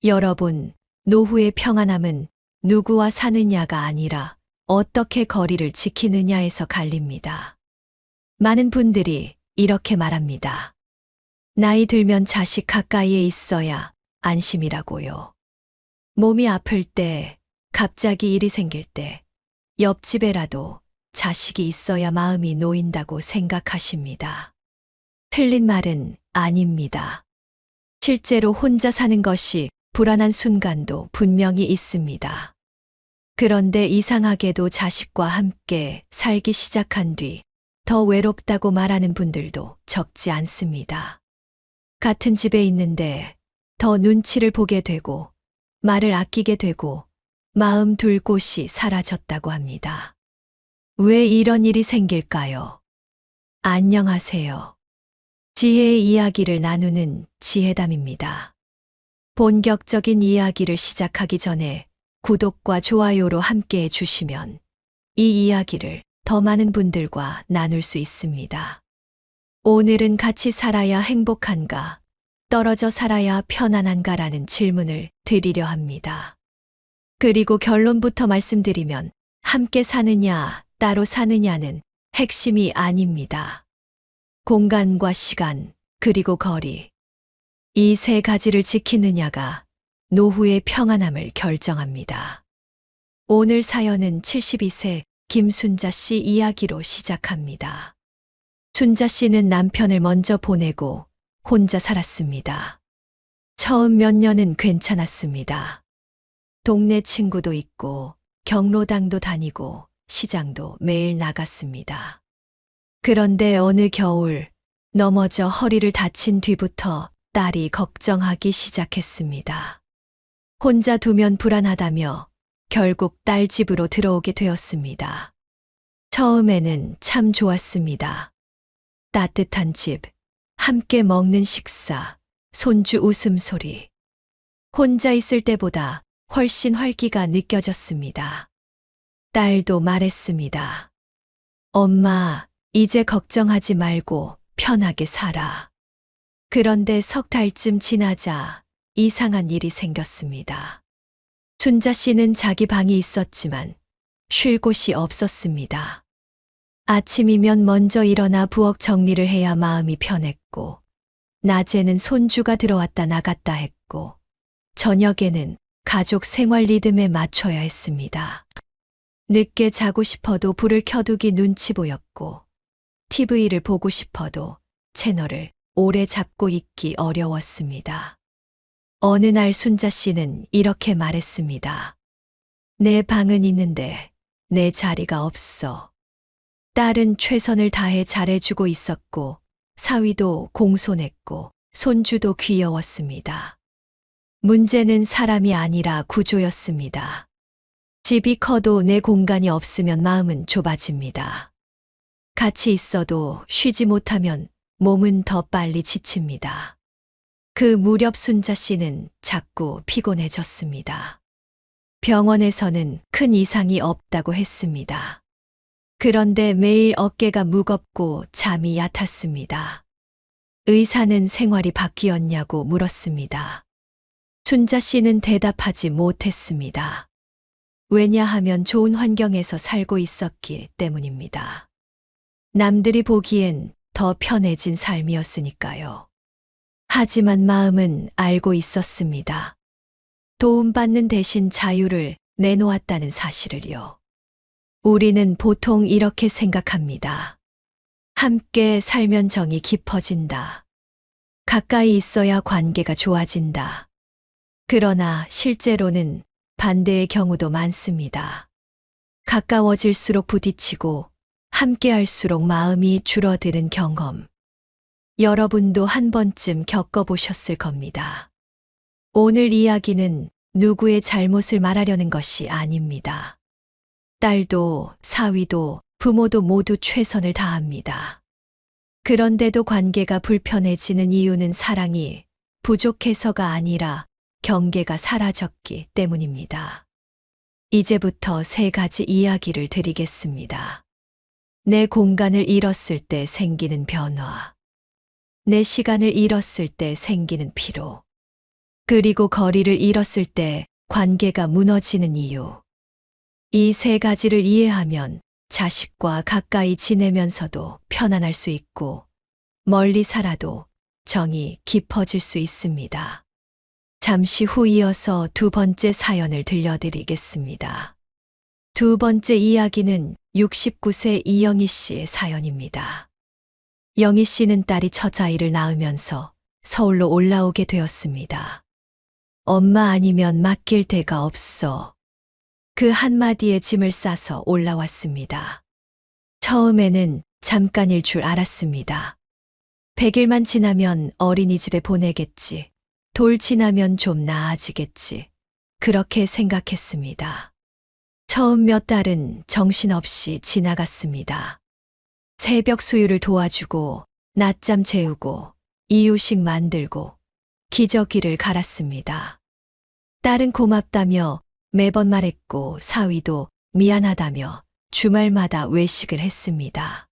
여러분, 노후의 평안함은 누구와 사느냐가 아니라 어떻게 거리를 지키느냐에서 갈립니다. 많은 분들이 이렇게 말합니다. 나이 들면 자식 가까이에 있어야 안심이라고요. 몸이 아플 때, 갑자기 일이 생길 때, 옆집에라도 자식이 있어야 마음이 놓인다고 생각하십니다. 틀린 말은 아닙니다. 실제로 혼자 사는 것이 불안한 순간도 분명히 있습니다. 그런데 이상하게도 자식과 함께 살기 시작한 뒤 더 외롭다고 말하는 분들도 적지 않습니다. 같은 집에 있는데 더 눈치를 보게 되고 말을 아끼게 되고 마음 둘 곳이 사라졌다고 합니다. 왜 이런 일이 생길까요? 안녕하세요. 지혜의 이야기를 나누는 지혜담입니다. 본격적인 이야기를 시작하기 전에 구독과 좋아요로 함께 해주시면 이 이야기를 더 많은 분들과 나눌 수 있습니다. 오늘은 같이 살아야 행복한가, 떨어져 살아야 편안한가라는 질문을 드리려 합니다. 그리고 결론부터 말씀드리면 함께 사느냐, 따로 사느냐는 핵심이 아닙니다. 공간과 시간, 그리고 거리. 이 세 가지를 지키느냐가 노후의 평안함을 결정합니다. 오늘 사연은 72세 김순자 씨 이야기로 시작합니다. 순자 씨는 남편을 먼저 보내고 혼자 살았습니다. 처음 몇 년은 괜찮았습니다. 동네 친구도 있고 경로당도 다니고 시장도 매일 나갔습니다. 그런데 어느 겨울 넘어져 허리를 다친 뒤부터 딸이 걱정하기 시작했습니다. 혼자 두면 불안하다며 결국 딸 집으로 들어오게 되었습니다. 처음에는 참 좋았습니다. 따뜻한 집, 함께 먹는 식사, 손주 웃음소리. 혼자 있을 때보다 훨씬 활기가 느껴졌습니다. 딸도 말했습니다. 엄마, 이제 걱정하지 말고 편하게 살아. 그런데 석 달쯤 지나자 이상한 일이 생겼습니다. 순자 씨는 자기 방이 있었지만 쉴 곳이 없었습니다. 아침이면 먼저 일어나 부엌 정리를 해야 마음이 편했고, 낮에는 손주가 들어왔다 나갔다 했고, 저녁에는 가족 생활 리듬에 맞춰야 했습니다. 늦게 자고 싶어도 불을 켜두기 눈치 보였고, TV를 보고 싶어도 채널을 오래 잡고 있기 어려웠습니다. 어느 날 순자 씨는 이렇게 말했습니다. 내 방은 있는데 내 자리가 없어. 딸은 최선을 다해 잘해주고 있었고, 사위도 공손했고, 손주도 귀여웠습니다. 문제는 사람이 아니라 구조였습니다. 집이 커도 내 공간이 없으면 마음은 좁아집니다. 같이 있어도 쉬지 못하면 몸은 더 빨리 지칩니다. 그 무렵 순자 씨는 자꾸 피곤해졌습니다. 병원에서는 큰 이상이 없다고 했습니다. 그런데 매일 어깨가 무겁고 잠이 얕았습니다. 의사는 생활이 바뀌었냐고 물었습니다. 순자 씨는 대답하지 못했습니다. 왜냐하면 좋은 환경에서 살고 있었기 때문입니다. 남들이 보기엔 더 편해진 삶이었으니까요. 하지만 마음은 알고 있었습니다. 도움받는 대신 자유를 내놓았다는 사실을요. 우리는 보통 이렇게 생각합니다. 함께 살면 정이 깊어진다. 가까이 있어야 관계가 좋아진다. 그러나 실제로는 반대의 경우도 많습니다. 가까워질수록 부딪히고 함께할수록 마음이 줄어드는 경험. 여러분도 한 번쯤 겪어보셨을 겁니다. 오늘 이야기는 누구의 잘못을 말하려는 것이 아닙니다. 딸도 사위도 부모도 모두 최선을 다합니다. 그런데도 관계가 불편해지는 이유는 사랑이 부족해서가 아니라 경계가 사라졌기 때문입니다. 이제부터 세 가지 이야기를 드리겠습니다. 내 공간을 잃었을 때 생기는 변화. 내 시간을 잃었을 때 생기는 피로. 그리고 거리를 잃었을 때 관계가 무너지는 이유. 이 세 가지를 이해하면 자식과 가까이 지내면서도 편안할 수 있고 멀리 살아도 정이 깊어질 수 있습니다. 잠시 후 이어서 두 번째 사연을 들려드리겠습니다. 두 번째 이야기는 69세 이영희 씨의 사연입니다. 영희 씨는 딸이 첫아이를 낳으면서 서울로 올라오게 되었습니다. 엄마 아니면 맡길 데가 없어. 그 한마디에 짐을 싸서 올라왔습니다. 처음에는 잠깐일 줄 알았습니다. 100일만 지나면 어린이집에 보내겠지. 돌 지나면 좀 나아지겠지. 그렇게 생각했습니다. 처음 몇 달은 정신없이 지나갔습니다. 새벽 수유를 도와주고, 낮잠 재우고, 이유식 만들고, 기저귀를 갈았습니다. 딸은 고맙다며 매번 말했고 사위도 미안하다며 주말마다 외식을 했습니다.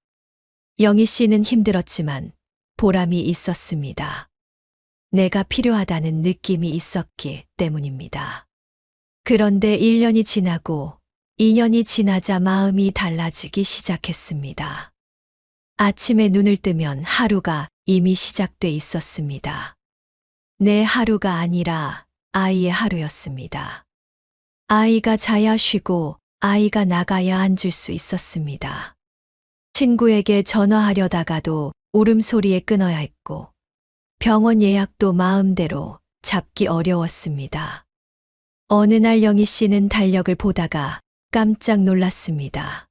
영희 씨는 힘들었지만 보람이 있었습니다. 내가 필요하다는 느낌이 있었기 때문입니다. 그런데 1년이 지나고 2년이 지나자 마음이 달라지기 시작했습니다. 아침에 눈을 뜨면 하루가 이미 시작돼 있었습니다. 내 하루가 아니라 아이의 하루였습니다. 아이가 자야 쉬고 아이가 나가야 앉을 수 있었습니다. 친구에게 전화하려다가도 울음소리에 끊어야 했고 병원 예약도 마음대로 잡기 어려웠습니다. 어느 날 영희 씨는 달력을 보다가 깜짝 놀랐습니다.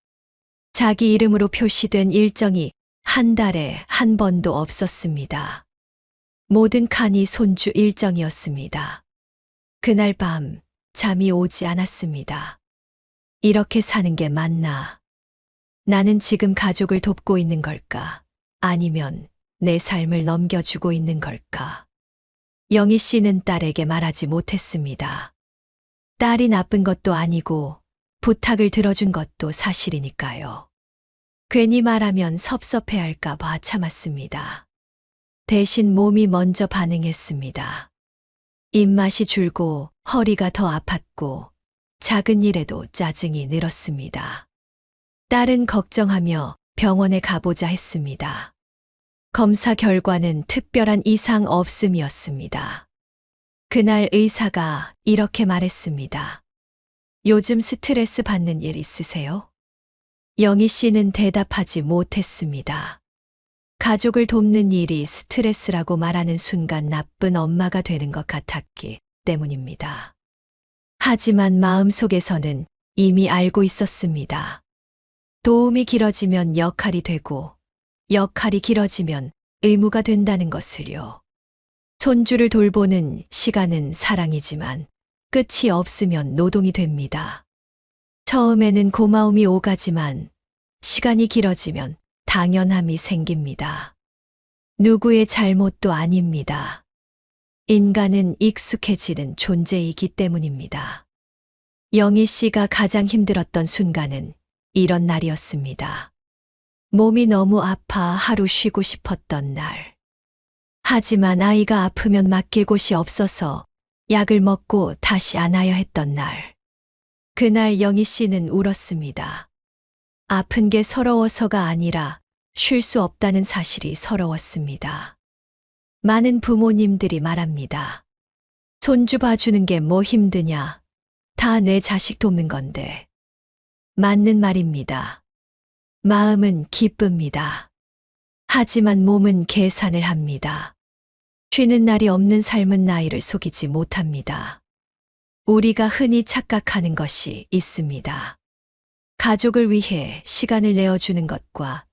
자기 이름으로 표시된 일정이 한 달에 한 번도 없었습니다. 모든 칸이 손주 일정이었습니다. 그날 밤 잠이 오지 않았습니다. 이렇게 사는 게 맞나? 나는 지금 가족을 돕고 있는 걸까? 아니면 내 삶을 넘겨주고 있는 걸까? 영희 씨는 딸에게 말하지 못했습니다. 딸이 나쁜 것도 아니고 부탁을 들어준 것도 사실이니까요. 괜히 말하면 섭섭해할까 봐 참았습니다. 대신 몸이 먼저 반응했습니다. 입맛이 줄고 허리가 더 아팠고 작은 일에도 짜증이 늘었습니다. 딸은 걱정하며 병원에 가보자 했습니다. 검사 결과는 특별한 이상 없음이었습니다. 그날 의사가 이렇게 말했습니다. 요즘 스트레스 받는 일 있으세요? 영희 씨는 대답하지 못했습니다. 가족을 돕는 일이 스트레스라고 말하는 순간 나쁜 엄마가 되는 것 같았기 때문입니다. 하지만 마음속에서는 이미 알고 있었습니다. 도움이 길어지면 역할이 되고 역할이 길어지면 의무가 된다는 것을요. 손주를 돌보는 시간은 사랑이지만 끝이 없으면 노동이 됩니다. 처음에는 고마움이 오가지만 시간이 길어지면 당연함이 생깁니다. 누구의 잘못도 아닙니다. 인간은 익숙해지는 존재이기 때문입니다. 영희 씨가 가장 힘들었던 순간은 이런 날이었습니다. 몸이 너무 아파 하루 쉬고 싶었던 날. 하지만 아이가 아프면 맡길 곳이 없어서 약을 먹고 다시 안아야 했던 날. 그날 영희 씨는 울었습니다. 아픈 게 서러워서가 아니라 쉴 수 없다는 사실이 서러웠습니다. 많은 부모님들이 말합니다. 손주 봐주는 게 뭐 힘드냐? 다 내 자식 돕는 건데. 맞는 말입니다. 마음은 기쁩니다. 하지만 몸은 계산을 합니다. 쉬는 날이 없는 삶은 나이를 속이지 못합니다. 우리가 흔히 착각하는 것이 있습니다. 가족을 위해 시간을 내어주는 것과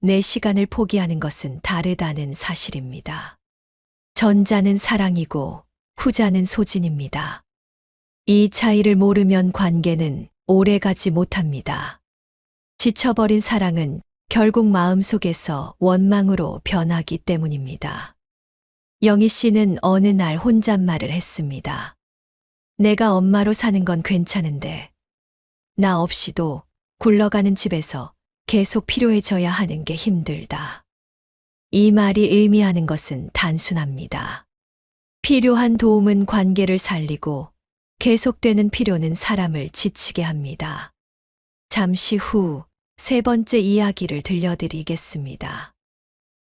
내 시간을 포기하는 것은 다르다는 사실입니다. 전자는 사랑이고 후자는 소진입니다. 이 차이를 모르면 관계는 오래가지 못합니다. 지쳐버린 사랑은 결국 마음속에서 원망으로 변하기 때문입니다. 영희 씨는 어느 날 혼잣말을 했습니다. 내가 엄마로 사는 건 괜찮은데 나 없이도 굴러가는 집에서 계속 필요해져야 하는 게 힘들다. 이 말이 의미하는 것은 단순합니다. 필요한 도움은 관계를 살리고 계속되는 필요는 사람을 지치게 합니다. 잠시 후 세 번째 이야기를 들려드리겠습니다.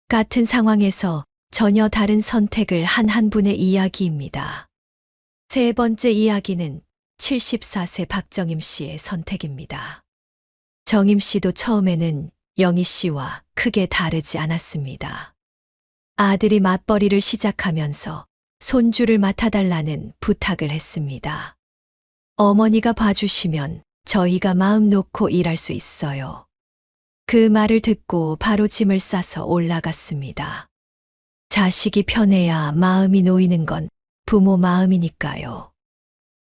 같은 상황에서 전혀 다른 선택을 한 한 분의 이야기입니다. 세 번째 이야기는 74세 박정임 씨의 선택입니다. 정임 씨도 처음에는 영희 씨와 크게 다르지 않았습니다. 아들이 맞벌이를 시작하면서 손주를 맡아달라는 부탁을 했습니다. 어머니가 봐주시면 저희가 마음 놓고 일할 수 있어요. 그 말을 듣고 바로 짐을 싸서 올라갔습니다. 자식이 편해야 마음이 놓이는 건 부모 마음이니까요.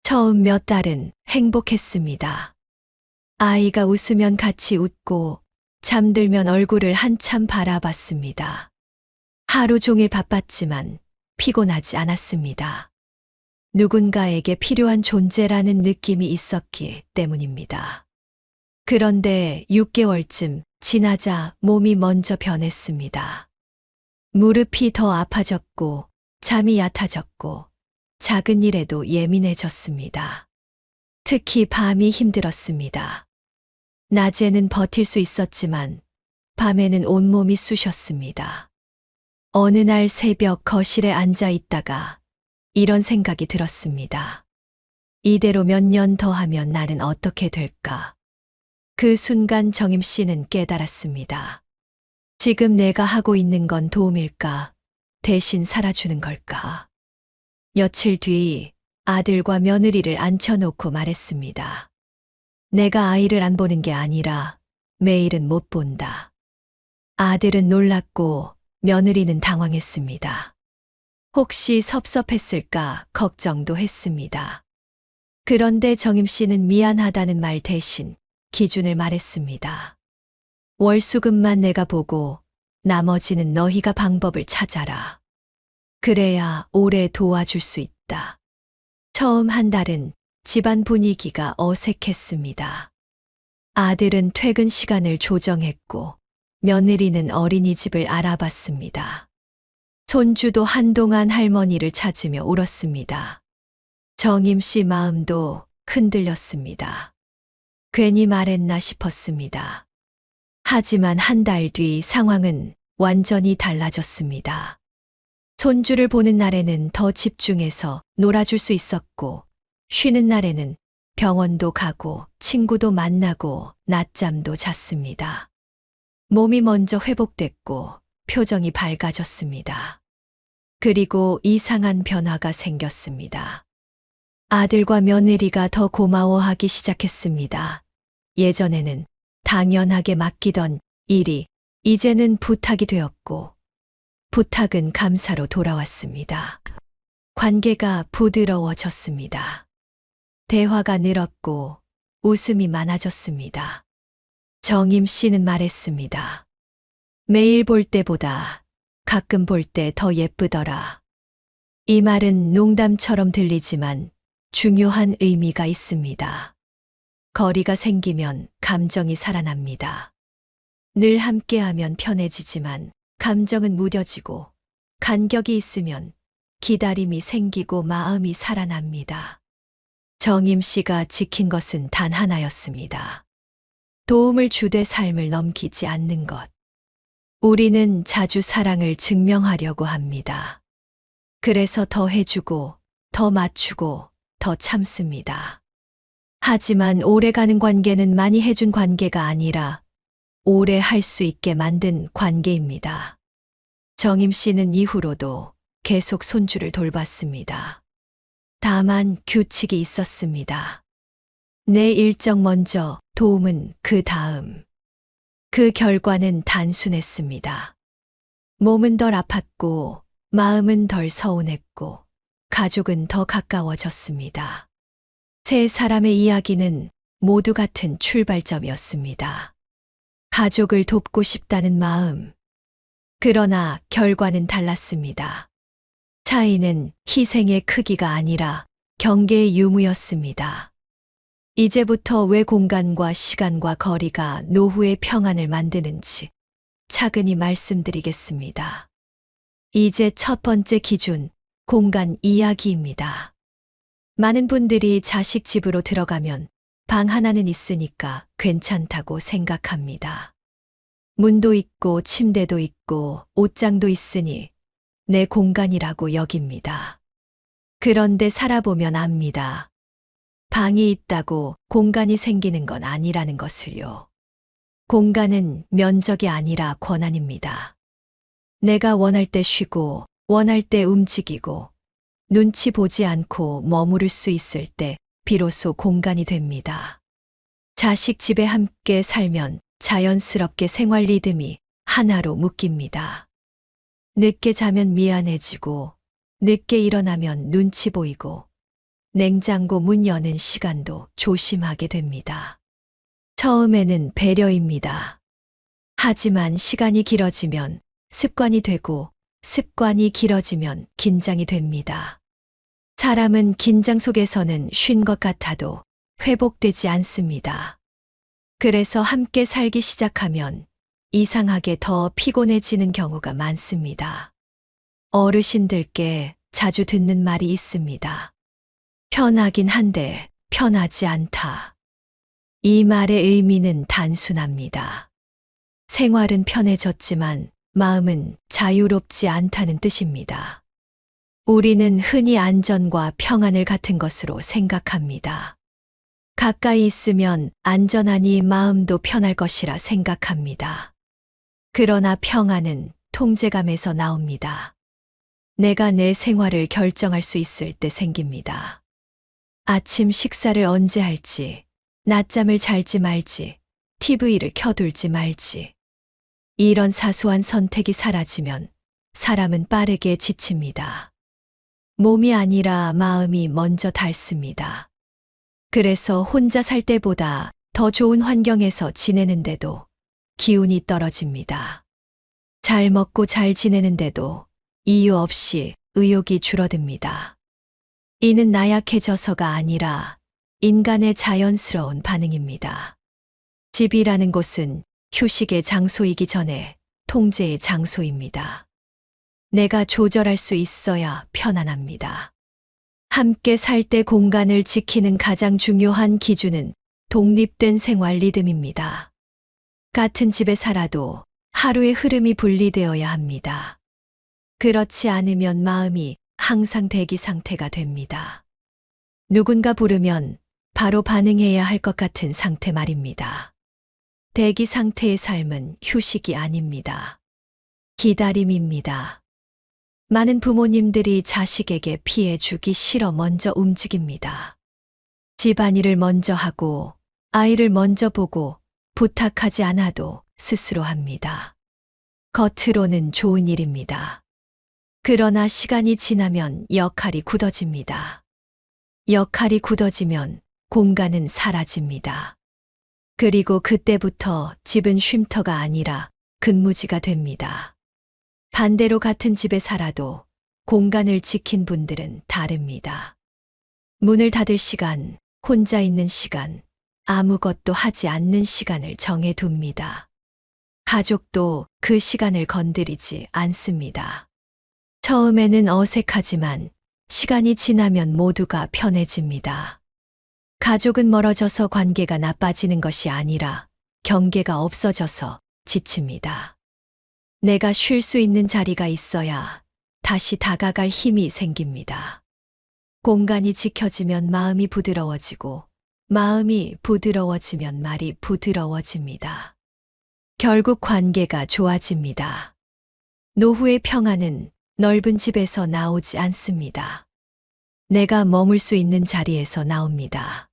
처음 몇 달은 행복했습니다. 아이가 웃으면 같이 웃고 잠들면 얼굴을 한참 바라봤습니다. 하루 종일 바빴지만 피곤하지 않았습니다. 누군가에게 필요한 존재라는 느낌이 있었기 때문입니다. 그런데 6개월쯤 지나자 몸이 먼저 변했습니다. 무릎이 더 아파졌고 잠이 얕아졌고 작은 일에도 예민해졌습니다. 특히 밤이 힘들었습니다. 낮에는 버틸 수 있었지만 밤에는 온몸이 쑤셨습니다. 어느 날 새벽 거실에 앉아 있다가 이런 생각이 들었습니다. 이대로 몇 년 더 하면 나는 어떻게 될까? 그 순간 정임 씨는 깨달았습니다. 지금 내가 하고 있는 건 도움일까? 대신 살아주는 걸까? 며칠 뒤 아들과 며느리를 앉혀놓고 말했습니다. 내가 아이를 안 보는 게 아니라 매일은 못 본다. 아들은 놀랐고 며느리는 당황했습니다. 혹시 섭섭했을까 걱정도 했습니다. 그런데 정임 씨는 미안하다는 말 대신 기준을 말했습니다. 월수금만 내가 보고 나머지는 너희가 방법을 찾아라. 그래야 오래 도와줄 수 있다. 처음 한 달은 집안 분위기가 어색했습니다. 아들은 퇴근 시간을 조정했고 며느리는 어린이집을 알아봤습니다. 손주도 한동안 할머니를 찾으며 울었습니다. 정임 씨 마음도 흔들렸습니다. 괜히 말했나 싶었습니다. 하지만 한 달 뒤 상황은 완전히 달라졌습니다. 손주를 보는 날에는 더 집중해서 놀아줄 수 있었고, 쉬는 날에는 병원도 가고 친구도 만나고 낮잠도 잤습니다. 몸이 먼저 회복됐고 표정이 밝아졌습니다. 그리고 이상한 변화가 생겼습니다. 아들과 며느리가 더 고마워하기 시작했습니다. 예전에는 당연하게 맡기던 일이 이제는 부탁이 되었고, 부탁은 감사로 돌아왔습니다. 관계가 부드러워졌습니다. 대화가 늘었고 웃음이 많아졌습니다. 정임 씨는 말했습니다. 매일 볼 때보다 가끔 볼 때 더 예쁘더라. 이 말은 농담처럼 들리지만 중요한 의미가 있습니다. 거리가 생기면 감정이 살아납니다. 늘 함께하면 편해지지만 감정은 무뎌지고, 간격이 있으면 기다림이 생기고 마음이 살아납니다. 정임 씨가 지킨 것은 단 하나였습니다. 도움을 주되 삶을 넘기지 않는 것. 우리는 자주 사랑을 증명하려고 합니다. 그래서 더 해주고, 더 맞추고, 더 참습니다. 하지만 오래가는 관계는 많이 해준 관계가 아니라 오래 할 수 있게 만든 관계입니다. 정임 씨는 이후로도 계속 손주를 돌봤습니다. 다만 규칙이 있었습니다. 내 일정 먼저, 도움은 그 다음. 그 결과는 단순했습니다. 몸은 덜 아팠고, 마음은 덜 서운했고, 가족은 더 가까워졌습니다. 세 사람의 이야기는 모두 같은 출발점이었습니다. 가족을 돕고 싶다는 마음. 그러나 결과는 달랐습니다. 차이는 희생의 크기가 아니라 경계의 유무였습니다. 이제부터 왜 공간과 시간과 거리가 노후의 평안을 만드는지 차근히 말씀드리겠습니다. 이제 첫 번째 기준, 공간 이야기입니다. 많은 분들이 자식 집으로 들어가면 방 하나는 있으니까 괜찮다고 생각합니다. 문도 있고 침대도 있고 옷장도 있으니 내 공간이라고 여깁니다. 그런데 살아보면 압니다. 방이 있다고 공간이 생기는 건 아니라는 것을요. 공간은 면적이 아니라 권한입니다. 내가 원할 때 쉬고 원할 때 움직이고 눈치 보지 않고 머무를 수 있을 때 비로소 공간이 됩니다. 자식 집에 함께 살면 자연스럽게 생활 리듬이 하나로 묶입니다. 늦게 자면 미안해지고 늦게 일어나면 눈치 보이고 냉장고 문 여는 시간도 조심하게 됩니다. 처음에는 배려입니다. 하지만 시간이 길어지면 습관이 되고 습관이 길어지면 긴장이 됩니다. 사람은 긴장 속에서는 쉰 것 같아도 회복되지 않습니다. 그래서 함께 살기 시작하면 이상하게 더 피곤해지는 경우가 많습니다. 어르신들께 자주 듣는 말이 있습니다. 편하긴 한데 편하지 않다. 이 말의 의미는 단순합니다. 생활은 편해졌지만 마음은 자유롭지 않다는 뜻입니다. 우리는 흔히 안전과 평안을 같은 것으로 생각합니다. 가까이 있으면 안전하니 마음도 편할 것이라 생각합니다. 그러나 평안은 통제감에서 나옵니다. 내가 내 생활을 결정할 수 있을 때 생깁니다. 아침 식사를 언제 할지, 낮잠을 잘지 말지, TV를 켜둘지 말지. 이런 사소한 선택이 사라지면 사람은 빠르게 지칩니다. 몸이 아니라 마음이 먼저 닳습니다. 그래서 혼자 살 때보다 더 좋은 환경에서 지내는데도 기운이 떨어집니다. 잘 먹고 잘 지내는데도 이유 없이 의욕이 줄어듭니다. 이는 나약해져서가 아니라 인간의 자연스러운 반응입니다. 집이라는 곳은 휴식의 장소이기 전에 통제의 장소입니다. 내가 조절할 수 있어야 편안합니다. 함께 살 때 공간을 지키는 가장 중요한 기준은 독립된 생활 리듬입니다. 같은 집에 살아도 하루의 흐름이 분리되어야 합니다. 그렇지 않으면 마음이 항상 대기 상태가 됩니다. 누군가 부르면 바로 반응해야 할 것 같은 상태 말입니다. 대기 상태의 삶은 휴식이 아닙니다. 기다림입니다. 많은 부모님들이 자식에게 피해 주기 싫어 먼저 움직입니다. 집안일을 먼저 하고 아이를 먼저 보고 부탁하지 않아도 스스로 합니다. 겉으로는 좋은 일입니다. 그러나 시간이 지나면 역할이 굳어집니다. 역할이 굳어지면 공간은 사라집니다. 그리고 그때부터 집은 쉼터가 아니라 근무지가 됩니다. 반대로 같은 집에 살아도 공간을 지킨 분들은 다릅니다. 문을 닫을 시간, 혼자 있는 시간, 아무것도 하지 않는 시간을 정해둡니다. 가족도 그 시간을 건드리지 않습니다. 처음에는 어색하지만 시간이 지나면 모두가 편해집니다. 가족은 멀어져서 관계가 나빠지는 것이 아니라 경계가 없어져서 지칩니다. 내가 쉴 수 있는 자리가 있어야 다시 다가갈 힘이 생깁니다. 공간이 지켜지면 마음이 부드러워지고 마음이 부드러워지면 말이 부드러워집니다. 결국 관계가 좋아집니다. 노후의 평안은 넓은 집에서 나오지 않습니다. 내가 머물 수 있는 자리에서 나옵니다.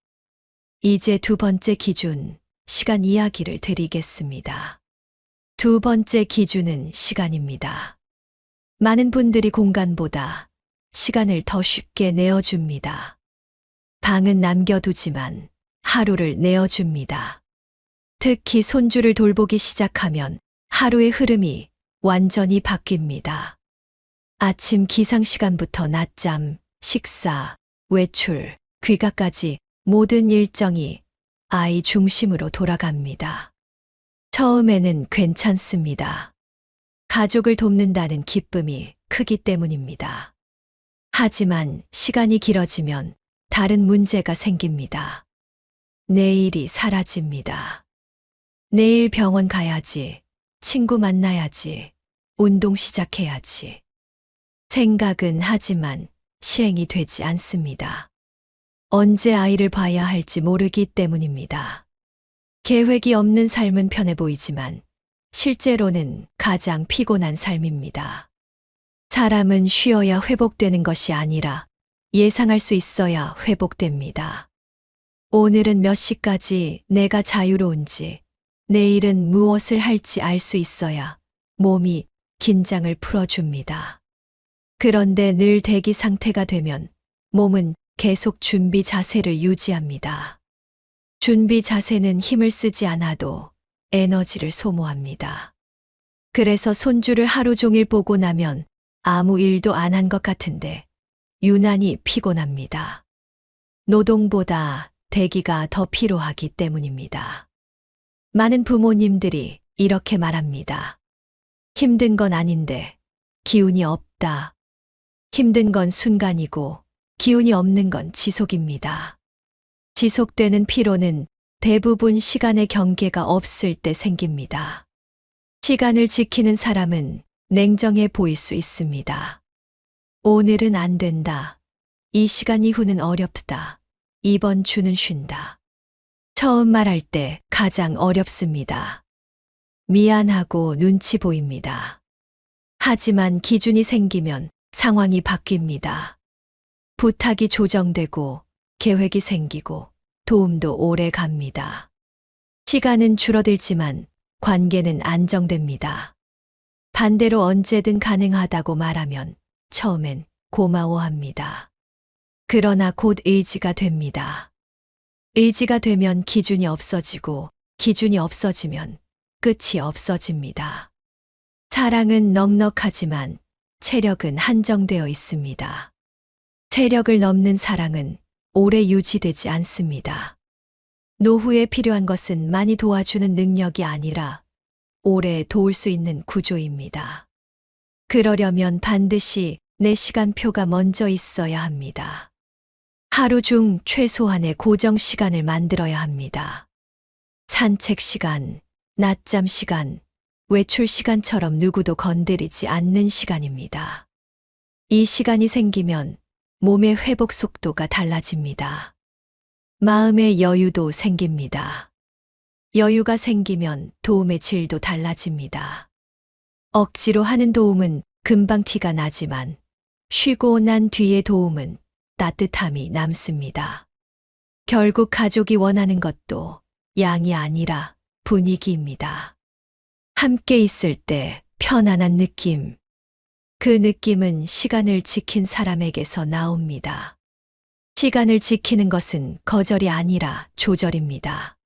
이제 두 번째 기준, 시간 이야기를 드리겠습니다. 두 번째 기준은 시간입니다. 많은 분들이 공간보다 시간을 더 쉽게 내어줍니다. 방은 남겨두지만 하루를 내어줍니다. 특히 손주를 돌보기 시작하면 하루의 흐름이 완전히 바뀝니다. 아침 기상시간부터 낮잠, 식사, 외출, 귀가까지 모든 일정이 아이 중심으로 돌아갑니다. 처음에는 괜찮습니다. 가족을 돕는다는 기쁨이 크기 때문입니다. 하지만 시간이 길어지면 다른 문제가 생깁니다. 내일이 사라집니다. 내일 병원 가야지, 친구 만나야지, 운동 시작해야지. 생각은 하지만 실행이 되지 않습니다. 언제 아이를 봐야 할지 모르기 때문입니다. 계획이 없는 삶은 편해 보이지만 실제로는 가장 피곤한 삶입니다. 사람은 쉬어야 회복되는 것이 아니라 예상할 수 있어야 회복됩니다. 오늘은 몇 시까지 내가 자유로운지, 내일은 무엇을 할지 알 수 있어야 몸이 긴장을 풀어줍니다. 그런데 늘 대기 상태가 되면 몸은 계속 준비 자세를 유지합니다. 준비 자세는 힘을 쓰지 않아도 에너지를 소모합니다. 그래서 손주를 하루 종일 보고 나면 아무 일도 안 한 것 같은데 유난히 피곤합니다. 노동보다 대기가 더 필요하기 때문입니다. 많은 부모님들이 이렇게 말합니다. 힘든 건 아닌데 기운이 없다. 힘든 건 순간이고 기운이 없는 건 지속입니다. 지속되는 피로는 대부분 시간의 경계가 없을 때 생깁니다. 시간을 지키는 사람은 냉정해 보일 수 있습니다. 오늘은 안 된다. 이 시간 이후는 어렵다. 이번 주는 쉰다. 처음 말할 때 가장 어렵습니다. 미안하고 눈치 보입니다. 하지만 기준이 생기면 상황이 바뀝니다. 부탁이 조정되고 계획이 생기고 도움도 오래 갑니다. 시간은 줄어들지만 관계는 안정됩니다. 반대로 언제든 가능하다고 말하면 처음엔 고마워합니다. 그러나 곧 의지가 됩니다. 의지가 되면 기준이 없어지고 기준이 없어지면 끝이 없어집니다. 사랑은 넉넉하지만 체력은 한정되어 있습니다. 체력을 넘는 사랑은 오래 유지되지 않습니다. 노후에 필요한 것은 많이 도와주는 능력이 아니라 오래 도울 수 있는 구조입니다. 그러려면 반드시 내 시간표가 먼저 있어야 합니다. 하루 중 최소한의 고정 시간을 만들어야 합니다. 산책 시간, 낮잠 시간, 외출 시간처럼 누구도 건드리지 않는 시간입니다. 이 시간이 생기면 몸의 회복 속도가 달라집니다. 마음의 여유도 생깁니다. 여유가 생기면 도움의 질도 달라집니다. 억지로 하는 도움은 금방 티가 나지만 쉬고 난 뒤의 도움은 따뜻함이 남습니다. 결국 가족이 원하는 것도 양이 아니라 분위기입니다. 함께 있을 때 편안한 느낌. 그 느낌은 시간을 지킨 사람에게서 나옵니다. 시간을 지키는 것은 거절이 아니라 조절입니다.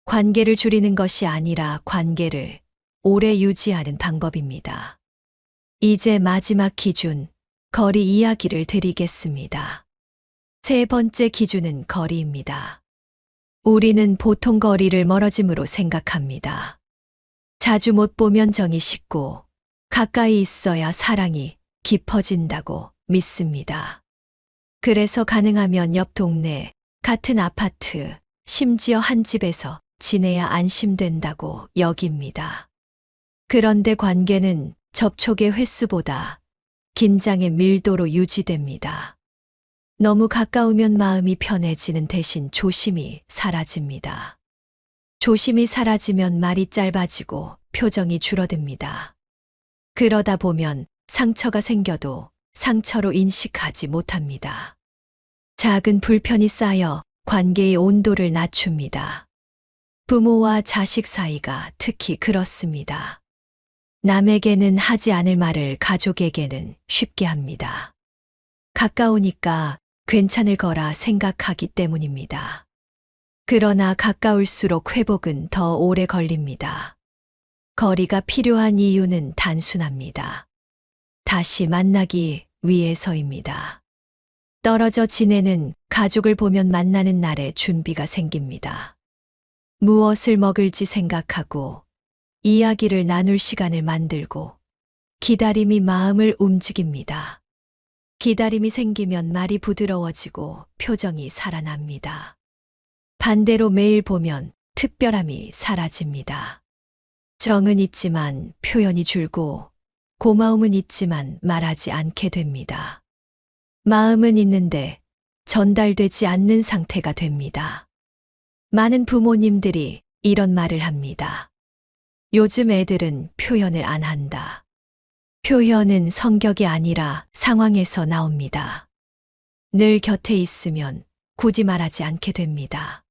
관계를 줄이는 것이 아니라 관계를 오래 유지하는 방법입니다. 이제 마지막 기준, 거리 이야기를 드리겠습니다. 세 번째 기준은 거리입니다. 우리는 보통 거리를 멀어짐으로 생각합니다. 자주 못 보면 정이 식고 가까이 있어야 사랑이 깊어진다고 믿습니다. 그래서 가능하면 옆 동네, 같은 아파트, 심지어 한 집에서 지내야 안심된다고 여깁니다. 그런데 관계는 접촉의 횟수보다 긴장의 밀도로 유지됩니다. 너무 가까우면 마음이 편해지는 대신 조심이 사라집니다. 조심이 사라지면 말이 짧아지고 표정이 줄어듭니다. 그러다 보면 상처가 생겨도 상처로 인식하지 못합니다. 작은 불편이 쌓여 관계의 온도를 낮춥니다. 부모와 자식 사이가 특히 그렇습니다. 남에게는 하지 않을 말을 가족에게는 쉽게 합니다. 가까우니까 괜찮을 거라 생각하기 때문입니다. 그러나 가까울수록 회복은 더 오래 걸립니다. 거리가 필요한 이유는 단순합니다. 다시 만나기 위해서입니다. 떨어져 지내는 가족을 보면 만나는 날에 준비가 생깁니다. 무엇을 먹을지 생각하고 이야기를 나눌 시간을 만들고 기다림이 마음을 움직입니다. 기다림이 생기면 말이 부드러워지고 표정이 살아납니다. 반대로 매일 보면 특별함이 사라집니다. 정은 있지만 표현이 줄고 고마움은 있지만 말하지 않게 됩니다. 마음은 있는데 전달되지 않는 상태가 됩니다. 많은 부모님들이 이런 말을 합니다. 요즘 애들은 표현을 안 한다. 표현은 성격이 아니라 상황에서 나옵니다. 늘 곁에 있으면 굳이 말하지 않게 됩니다.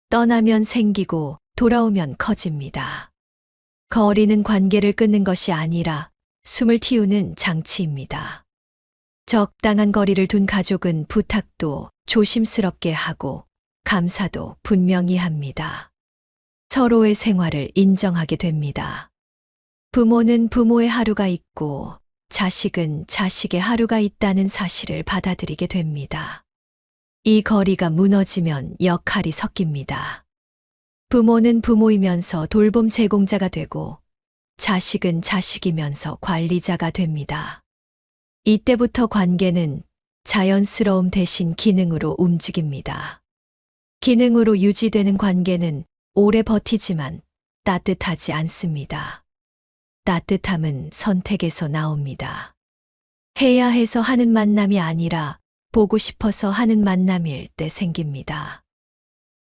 떠나면 생기고 돌아오면 커집니다. 거리는 관계를 끊는 것이 아니라 숨을 틔우는 장치입니다. 적당한 거리를 둔 가족은 부탁도 조심스럽게 하고 감사도 분명히 합니다. 서로의 생활을 인정하게 됩니다. 부모는 부모의 하루가 있고 자식은 자식의 하루가 있다는 사실을 받아들이게 됩니다. 이 거리가 무너지면 역할이 섞입니다. 부모는 부모이면서 돌봄 제공자가 되고 자식은 자식이면서 관리자가 됩니다. 이때부터 관계는 자연스러움 대신 기능으로 움직입니다. 기능으로 유지되는 관계는 오래 버티지만 따뜻하지 않습니다. 따뜻함은 선택에서 나옵니다. 해야 해서 하는 만남이 아니라 보고 싶어서 하는 만남일 때 생깁니다.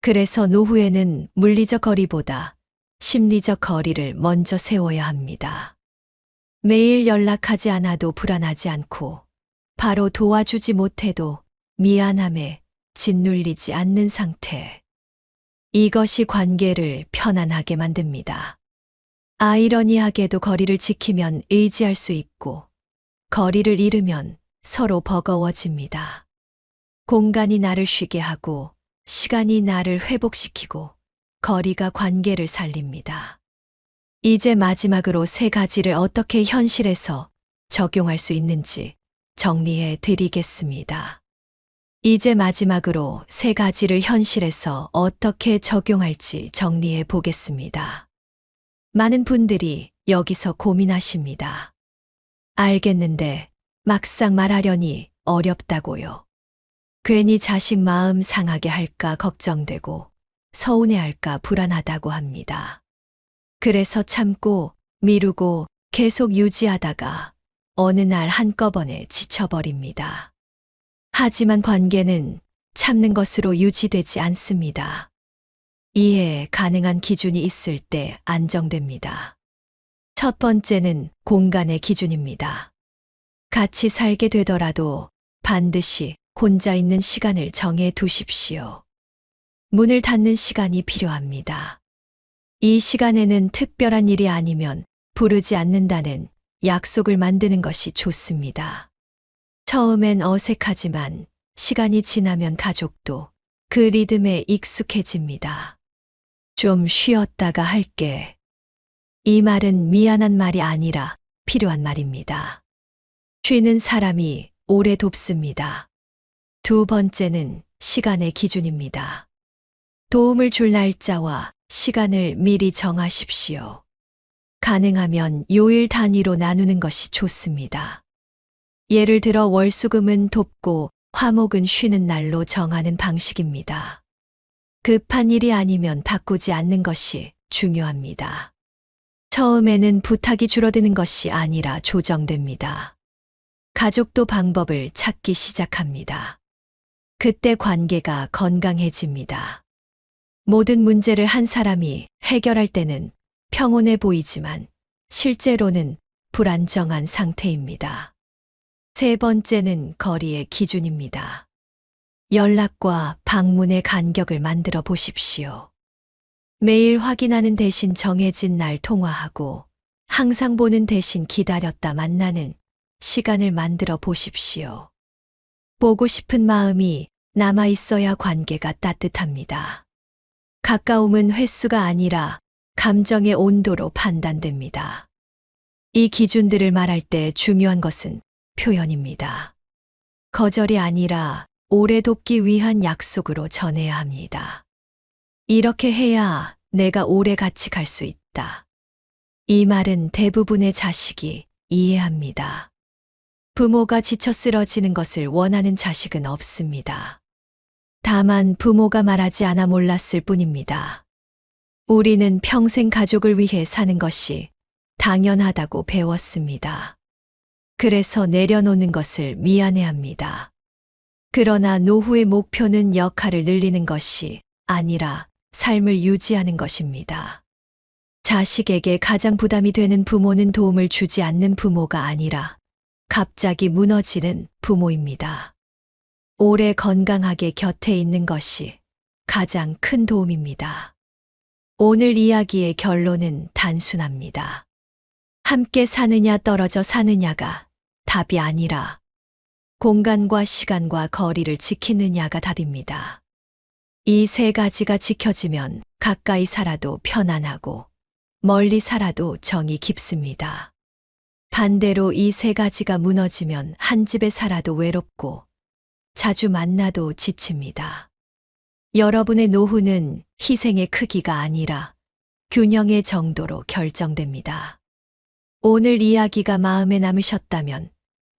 그래서 노후에는 물리적 거리보다 심리적 거리를 먼저 세워야 합니다. 매일 연락하지 않아도 불안하지 않고 바로 도와주지 못해도 미안함에 짓눌리지 않는 상태. 이것이 관계를 편안하게 만듭니다. 아이러니하게도 거리를 지키면 의지할 수 있고 거리를 잃으면 서로 버거워집니다. 공간이 나를 쉬게 하고 시간이 나를 회복시키고 거리가 관계를 살립니다. 이제 마지막으로 세 가지를 어떻게 현실에서 적용할 수 있는지 정리해 드리겠습니다. 이제 마지막으로 세 가지를 현실에서 어떻게 적용할지 정리해 보겠습니다. 많은 분들이 여기서 고민하십니다. 알겠는데 막상 말하려니 어렵다고요. 괜히 자식 마음 상하게 할까 걱정되고 서운해할까 불안하다고 합니다. 그래서 참고 미루고 계속 유지하다가 어느 날 한꺼번에 지쳐버립니다. 하지만 관계는 참는 것으로 유지되지 않습니다. 이해 가능한 기준이 있을 때 안정됩니다. 첫 번째는 공간의 기준입니다. 같이 살게 되더라도 반드시 혼자 있는 시간을 정해 두십시오. 문을 닫는 시간이 필요합니다. 이 시간에는 특별한 일이 아니면 부르지 않는다는 약속을 만드는 것이 좋습니다. 처음엔 어색하지만 시간이 지나면 가족도 그 리듬에 익숙해집니다. 좀 쉬었다가 할게. 이 말은 미안한 말이 아니라 필요한 말입니다. 쉬는 사람이 오래 돕습니다. 두 번째는 시간의 기준입니다. 도움을 줄 날짜와 시간을 미리 정하십시오. 가능하면 요일 단위로 나누는 것이 좋습니다. 예를 들어 월수금은 돕고 화목은 쉬는 날로 정하는 방식입니다. 급한 일이 아니면 바꾸지 않는 것이 중요합니다. 처음에는 부탁이 줄어드는 것이 아니라 조정됩니다. 가족도 방법을 찾기 시작합니다. 그때 관계가 건강해집니다. 모든 문제를 한 사람이 해결할 때는 평온해 보이지만 실제로는 불안정한 상태입니다. 세 번째는 거리의 기준입니다. 연락과 방문의 간격을 만들어 보십시오. 매일 확인하는 대신 정해진 날 통화하고 항상 보는 대신 기다렸다 만나는 시간을 만들어 보십시오. 보고 싶은 마음이 남아 있어야 관계가 따뜻합니다. 가까움은 횟수가 아니라 감정의 온도로 판단됩니다. 이 기준들을 말할 때 중요한 것은 표현입니다. 거절이 아니라 오래 돕기 위한 약속으로 전해야 합니다. 이렇게 해야 내가 오래 같이 갈 수 있다. 이 말은 대부분의 자식이 이해합니다. 부모가 지쳐 쓰러지는 것을 원하는 자식은 없습니다. 다만 부모가 말하지 않아 몰랐을 뿐입니다. 우리는 평생 가족을 위해 사는 것이 당연하다고 배웠습니다. 그래서 내려놓는 것을 미안해합니다. 그러나 노후의 목표는 역할을 늘리는 것이 아니라 삶을 유지하는 것입니다. 자식에게 가장 부담이 되는 부모는 도움을 주지 않는 부모가 아니라 갑자기 무너지는 부모입니다. 오래 건강하게 곁에 있는 것이 가장 큰 도움입니다. 오늘 이야기의 결론은 단순합니다. 함께 사느냐 떨어져 사느냐가 답이 아니라 공간과 시간과 거리를 지키느냐가 답입니다. 이 세 가지가 지켜지면 가까이 살아도 편안하고 멀리 살아도 정이 깊습니다. 반대로 이 세 가지가 무너지면 한 집에 살아도 외롭고 자주 만나도 지칩니다. 여러분의 노후는 희생의 크기가 아니라 균형의 정도로 결정됩니다. 오늘 이야기가 마음에 남으셨다면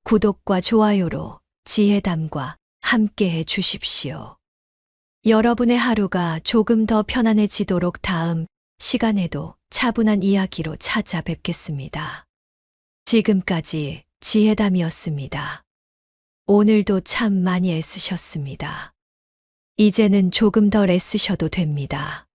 구독과 좋아요로 지혜담과 함께해 주십시오. 여러분의 하루가 조금 더 편안해지도록 다음 시간에도 차분한 이야기로 찾아뵙겠습니다. 지금까지 지혜담이었습니다. 오늘도 참 많이 애쓰셨습니다. 이제는 조금 덜 애쓰셔도 됩니다.